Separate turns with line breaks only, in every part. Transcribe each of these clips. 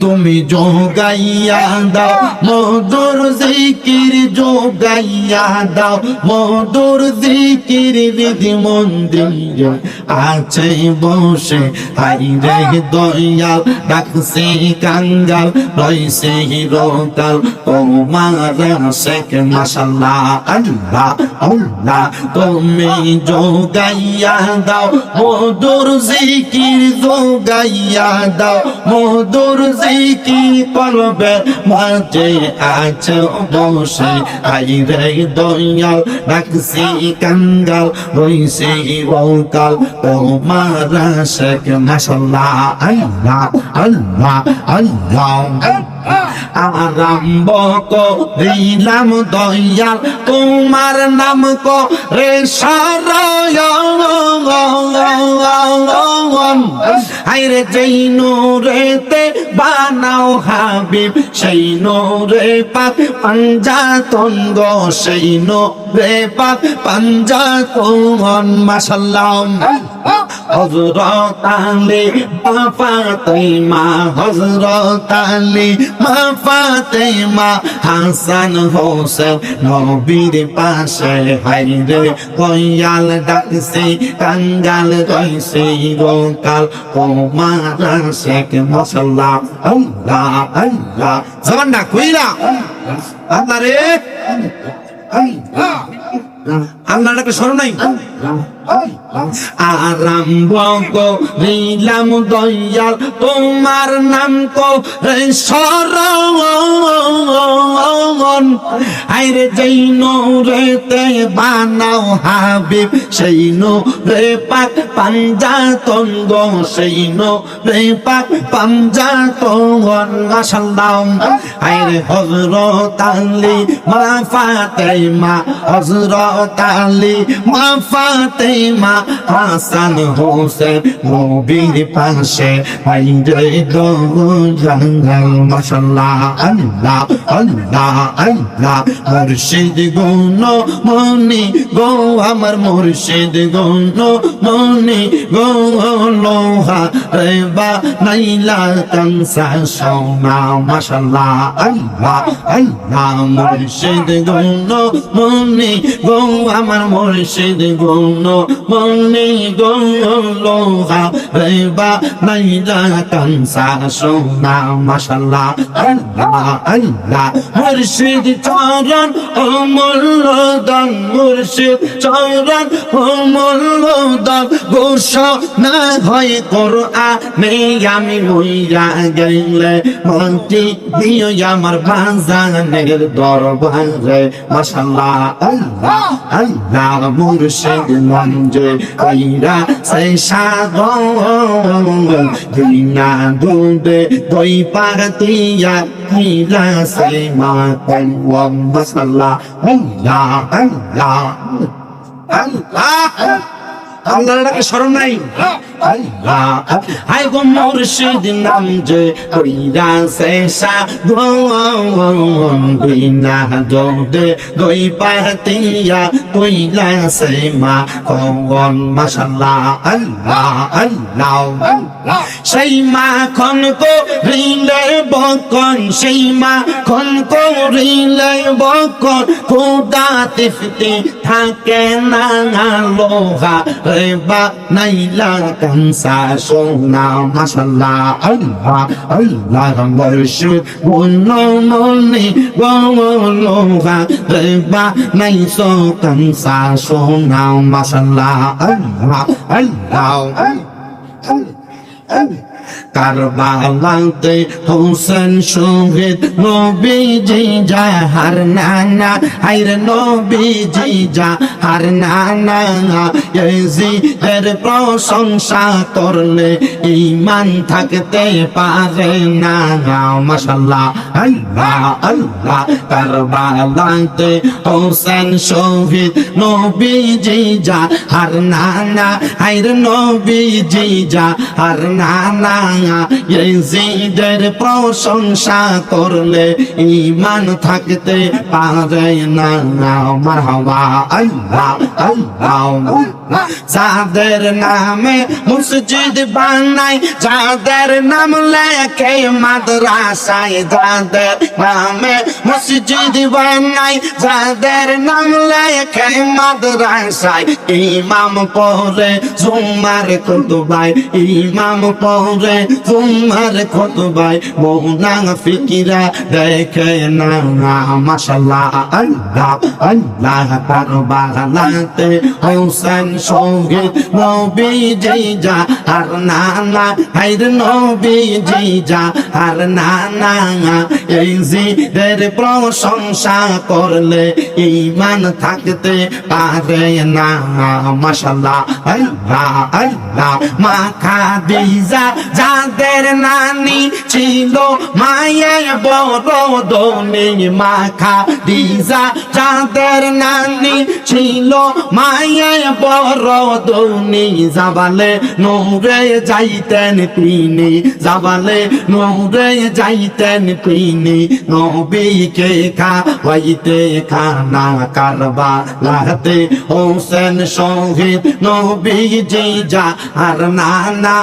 তুমি যোগাইয়া দাও মধুর জিকির, যোগাইয়া দাও মধুর জিকির, হৃদি মন্দির আছে বসে হাই রে দয়াল, ডাকছে কাঙ্গাল রইছে হিরোকাল, তোমার শেখ মাশাল্লাহ আল্লাহ আল্লাহ। তুমি যোগাইয়া দাও মধুর জিকির, যোগাইয়া দাও মধুর জিকির, কলবে মাঝে আছে বসে হাই রে দয়াল, ডাকছে কাঙ্গাল রইছে হিরোকাল, তোমার শেখ মাশাল্লাহ আল্লাহ আল্লাহ আল্লাহ। আরম্ভ করিলাম দয়াল তোমার নাম করে শরণ, হায়রে যেই নূরেতে বানাও হাবিব, সেই নূরে পাক পাঞ্জাতন গো, সেই নূরে পাক পাঞ্জাতন মাশাল্লাহ। হযরত আলী মা ফাতেমা, হযরত আলী মা ফাতেমা, হাসান হোসেন নবীর পাশে হায়রে দয়াল, ডাকছে কাঙ্গাল রইছে হিরোকাল, তোমার শেখ মাশাল্লাহ আল্লাহ আল্লাহ। জবানটা কইরা আল্লাহ রে আল্লাহ ডাকে স্মরণ নাই। আরম্ভ করিলাম দয়াল তোমার নাম করে শরণ, আইরে যেই নূরেতে বানাও হাবিব, সেই নূরে পাক পাঞ্জাতন গো, সেই নূরে পাক পাঞ্জাতন মাশাল্লাহ। আইরে হযরত আলী মা ফাতেমা, হযরত আলী মা ফাতেমা, হাসান হোসেন নবীর পাশে হায়রে দয়াল মাশাল্লাহ আল্লাহ আল্লাহ আল্লাহ। মুর্শিদ গুণ মনি গো আমার মুর্শিদ গুণ মনি গো, লোহা রে বানাইলা কাঁসা সোনা মাশাল্লাহ আল্লাহ আল্লাহ। মুর্শিদ গুণ মনি গো আমার মুর্শিদ গুণ মনি গো, লোহা রে বানাইলা কাঁসা সোনা মাশাল্লাহ আল্লাহ আল্লাহ। মুর্শিদ চরণ অমূল্য দান, মুর্শিদ চরণ অমূল্য দান, ঘোষণা হয় কোরআনে আমি মইরা গেলে মাটি দিও আমার বাজানের দরবারে মাশাল্লাহ আল্লাহ আল্লাহ। মুর্শিদ মঞ্জে কইরা সেই সাগর, দুনিয়া দুধে দই পাতিয়া কিলা সেই মা কলম মাশাল্লাহ আল্লাহ আল্লাহ আল্লাহ। আল্লাহ ডাকে স্মরণ নাই আল্লাহ। হাই গো মুর্শিদ নাম যে কইরা শেষা গন, বিনা দোদে দই পাতিয়া কইলা সে মা কন মাশাল্লাহ আল্লাহ আল্লাহ। সেই মা খন করিলে বকন, সেই মা খন করিলে বকন, খোদা তিফতি থাকে না, লোহা রে বানাইলা কাঁসা সোনা মাশাল্লাহ আল্লাহ আল্লাহ। মুর্শিদ গুণ মনি গো, লোহা রে বানাইছো কাঁসা সোনা মাশাল্লাহ আল্লাহ আল্লাহ। কারবালাতে হোসেন শহীদ নবীজি যাহার নানা, হায়রে নবীজি যাহার নানা, ইয়াজিদের প্রশংসা করলে ঈমান থাকতে পারে না মাশাল্লাহ আল্লাহ আল্লাহ। কারবালাতে হোসেন শহীদ নবীজি যাহার নানা, হায়রে নবীজি যাহার নানা, ইয়াজিদের প্রশংসা করলে ঈমান থাকতে পারে না মারহাবা আল্লাহ আল্লাহ যাদের নামে মসজিদ বানাই, যাদের নাম লেখে মাদ্রাসায়, যাদের নামে মসজিদ বানাই, যাদের নাম লেখে মাদ্রাসায়, ইমাম পড়ে জুম্মার খুতবায়, ইমাম পড়ে জুম্মার খুতবায়, মুনাফিকরা দেখে না। মাশাআল্লাহ আল্লাহ আল্লাহ কারবালাতে হোসেন শহীদ নবীজি যাহার নানা, হায়রে নবীজি যাহার নানা, এই জিদের প্রশংসা করলে ঈমান থাকতে পারে না। মাশাআল্লাহ আল্লাহ আল্লাহ। মা খাদিজা যাদের নানি ছিল মায়ের বড় ধনী, মা খাদিজা যাদের নানি ছিল মায়ের বড় ধনী, জাবালে নূরে যাইতেন তিনি, জাবালে নূরে যাইতেন তিনি, নবীকে খাওয়াইতে খানা কারবালাতে হোসেন শহীদ নবীজি যাহার নানা,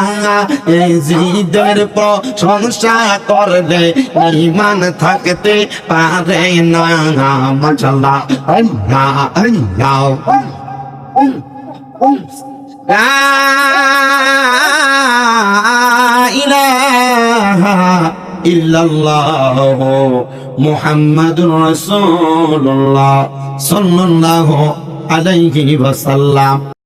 এই জিদের প্রশংসা করলে ঈমান থাকতে পারে না। মাশাআল্লাহ আল্লাহ আল্লাহ। লা ইলাহা ইল্লাল্লাহ মুহাম্মাদুর রাসূলুল্লাহ সাল্লাল্লাহু আলাইহি ওয়াসাল্লাম।